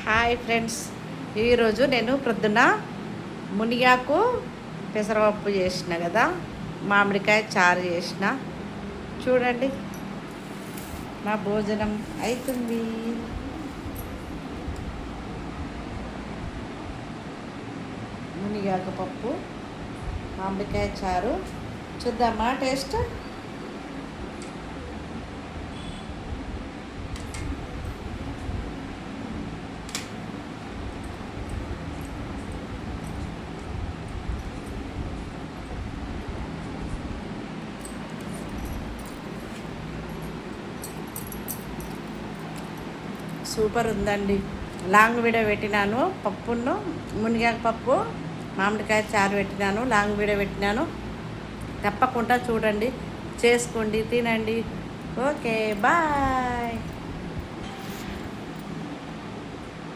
Hi friends, ఈరోజు నేను ప్రొద్దున మునిగాకు పెసరపప్పు చేసిన కదా, మామిడికాయ చారు చేసిన. చూడండి, నా భోజనం అవుతుంది. మునిగాకు పప్పు, మామిడికాయ చారు. చూద్దామా టేస్ట్? సూపర్ ఉందండి. లాంగ్ వీడియో పెట్టినాను, పప్పును మునిగాకు పప్పు మామిడికాయ చారు పెట్టినాను, లాంగ్ వీడియో పెట్టినాను. తప్పకుండా చూడండి, చేసుకోండి, తినండి. Okay, bye.